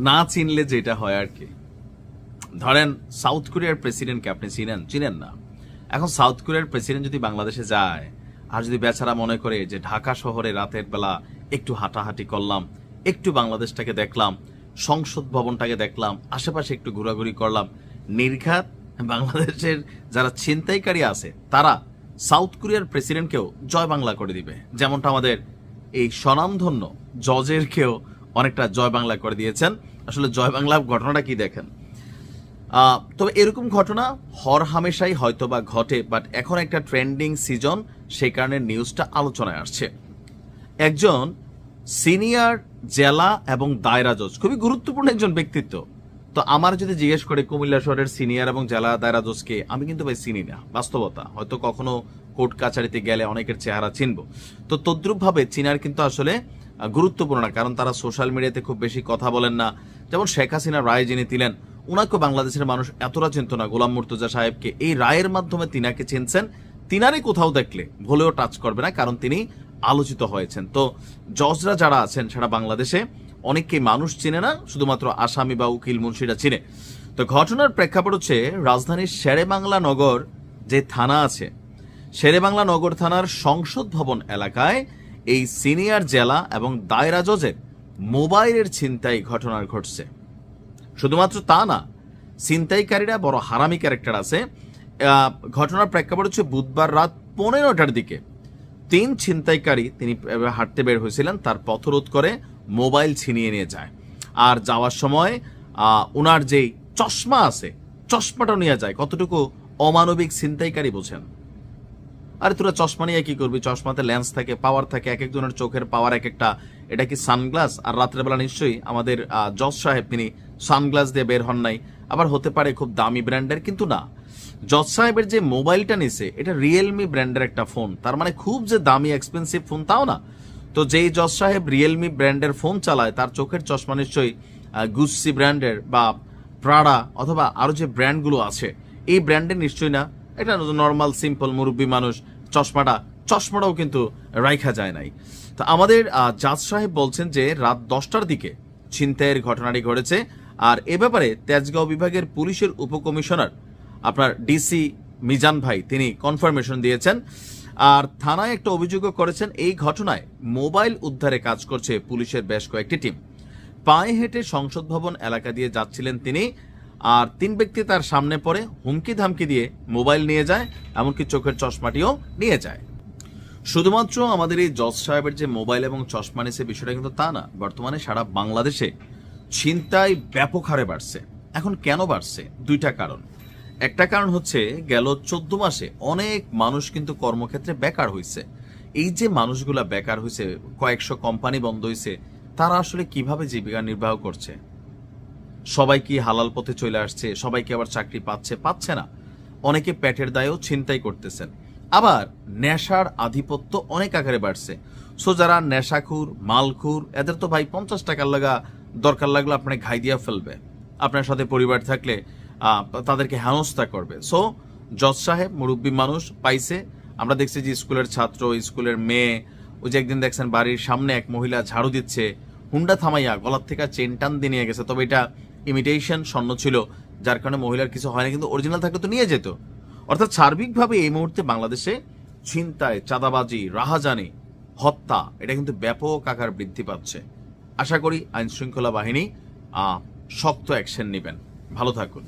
না চিনলে যেটা হয় আর কি। ধরেন সাউথ কোরিয়ার প্রেসিডেন্টকে আপনি চিনেন না। এখন সাউথ কোরিয়ার প্রেসিডেন্ট যদি বাংলাদেশে যায় আর যদি বেচারা মনে করে যে ঢাকা শহরে রাতের বেলা একটু হাঁটাহাঁটি করলাম, একটু বাংলাদেশটাকে দেখলাম, সংসদ ভবনটাকে দেখলাম, আশেপাশে একটু ঘোরাঘুরি করলাম, নির্ঘাত বাংলাদেশের যারা ছিনতাইকারী আছে তারা সাউথ কোরিয়ার প্রেসিডেন্টকেও জয় বাংলা করে দিবে, যেমনটা আমাদের এই স্বনামধন্য জজেরকেও অনেকটা জয় বাংলা করে দিয়েছেন। আসলে জয় বাংলা ঘটনাটা কি দেখেন, তবে এরকম ঘটনা হর হামেশাই হয়তো বা ঘটে, বাট এখন একটা ট্রেন্ডিং সিজন, সেই কারণে নিউজটা আলোচনায় আসছে। একজন সিনিয়র জেলা এবং দায়রা জজ, খুবই গুরুত্বপূর্ণ একজন ব্যক্তিত্ব। তো আমার যদি জিজ্ঞেস করে কুমিল্লা শহরের সিনিয়র এবং জেলা দায়রা জজকে, আমি কিন্তু ভাই চিনি না, বাস্তবতা। হয়তো কখনো কোর্ট কাছারিতে গেলে অনেকের চেহারা চিনব। তো তদ্রুপ ভাবে চিনার কিন্তু আসলে গুরুত্বপূর্ণ না, কারণ তারা সোশ্যাল মিডিয়াতে খুব বেশি কথা বলেন না। যেমন শেখ হাসিনা রায় যিনি দিলেন, উনাকে বাংলাদেশের মানুষ এতটা চিনত না। গোলাম মুর্তজা সাহেবকে এই রায়ের মাধ্যমে তিনাকে চিনছেন, তিনারই কোথাও দেখলে ভুলেও টাচ করবে না, কারণ তিনি আলোচিত হয়েছেন। তো জজরা যারা আছেন সারা বাংলাদেশে অনেককেই মানুষ চিনে না, শুধুমাত্র আসামি বা উকিল মুন্সিরা চিনে। তো ঘটনার প্রেক্ষাপট হচ্ছে রাজধানীর শেরেবাংলা নগর যে থানা আছে, শেরেবাংলা নগর থানার সংসদ ভবন এলাকায় এই সিনিয়র জেলা এবং দায়রা জজের মোবাইলের ছিনতাই ঘটনা ঘটছে। শুধুমাত্র তা না, ছিনতাইকারীরা বড় হারামি ক্যারেক্টার আছে। ঘটনার প্রেক্ষাপট হচ্ছে বুধবার রাত 15টার দিকে 3 ছিনতাইকারী তিনি হাঁটতে বের হয়েছিলেন, তার পথরোধ করে মোবাইল ছিনিয়ে নিয়ে যায়। আর যাওয়ার সময় ওনার যেই চশমা আছে, চশমাটাও নিয়ে যায়। কতটুকু অমানবিক ছিনতাইকারী বোঝেন। আরে তোরা চশমা নিয়ে কি করবি? চশমাতে লেন্স থাকে, পাওয়ার থাকে, এক একজনের চোখের পাওয়ার এক একটা। এটা কি সানগ্লাস? আর রাত্রেবেলা নিশ্চয়ই আমাদের জজ সাহেব তিনি সানগ্লাস দিয়ে বের হন নাই। আবার হতে পারে খুব দামি ব্র্যান্ডের, কিন্তু না, জজ সাহেবের যে মোবাইলটা নিছে এটা রিয়েলমি ব্র্যান্ডের একটা ফোন। তার মানে খুব যে দামি এক্সপেন্সিভ ফোন তাও না। তো যেই জজ সাহেব রিয়েলমি ব্র্যান্ডের ফোন চালায়, তার চোখের চশমা নিশ্চয়ই গুচি ব্র্যান্ডের বা প্রাডা অথবা আরো যে ব্র্যান্ডগুলো আছে এই ব্র্যান্ডের নিশ্চয়ই না। এটা নর্মাল সিম্পল মুরব্বী মানুষ, চশমাটাও কিন্তু রাইখা যায় নাই। তো আমাদের জাজ সাহেব বলছেন যে রাত 10টার দিকে ছিনতাইয়ের ঘটনাটি ঘটেছে। আর এ ব্যাপারে তেজগাঁও বিভাগের পুলিশের উপকমিশনার আপনার ডিসি মিজান ভাই তিনি কনফার্মেশন দিয়েছেন। আর থানায় একটা অভিযোগও করেছেন। এই ঘটনায় মোবাইল উদ্ধারে কাজ করছে পুলিশের বেশ কয়েকটি টিম। পায়ে হেঁটে সংসদ ভবন এলাকা দিয়ে যাচ্ছিলেন তিনি, আর 3 ব্যক্তি তার সামনে পড়ে হুমকি ধামকি দিয়ে মোবাইল নিয়ে যায়, এমনকি চোখের চশমাটিও নিয়ে যায়। শুধুমাত্র আমাদের এই জজ সাহেবের যে মোবাইল এবং চশমা নিছে বিষয়টা কিন্তু তা না, বর্তমানে সারা বাংলাদেশে ছিনতাই ব্যাপক হারে বাড়ছে। এখন কেন বাড়ছে? 2টা কারণ। একটা কারণ হচ্ছে গেল 14 মাসে অনেক মানুষ কিন্তু কর্মক্ষেত্রে বেকার হয়েছে। এই যে মানুষগুলা বেকার হয়েছে, কয়েকশো কোম্পানি বন্ধ হয়েছে, তারা আসলে কিভাবে জীবিকা নির্বাহ করছে? সবাই কি হালাল পথে চলে আসছে? সবাই কি আবার চাকরি পাচ্ছে না। অনেকে পেটের দায়েও ছিনতাই করতেছেন। আবার নেশার আধিপত্য অনেক আকারে বাড়ছে। সো যারা নেশাখুর, মালখুর, এদের তো ভাই 50 টাকার লাগা দরকার লাগলে আপনাকে ঘাই দিয়া ফেলবে। আপনার সাথে পরিবার থাকলে তাদেরকে হেনস্থা করবে। সো জজ সাহেব মুরব্বী মানুষ পাইছে। আমরা দেখছি যে স্কুলের ছাত্র, স্কুলের মেয়ে, ওই যে একদিন দেখছেন বাড়ির সামনে এক মহিলা ঝাড়ু দিচ্ছে, হুন্ডা থামাইয়া গলার থেকে চেন টান দিয়ে নিয়ে গেছে। তবে এটা ইমিটেশন স্বর্ণ ছিল, যার কারণে মহিলার কিছু হয়নি, কিন্তু অরিজিনাল থাকলে তো নিয়ে যেত। অর্থাৎ সার্বিকভাবে এই মুহূর্তে বাংলাদেশে ছিনতাই, চাঁদাবাজি, রাহাজানি, হত্যা এটা কিন্তু ব্যাপক আকার বৃদ্ধি পাচ্ছে। আশা করি আইন শৃঙ্খলা বাহিনী শক্ত অ্যাকশন নেবেন। ভালো থাকুন।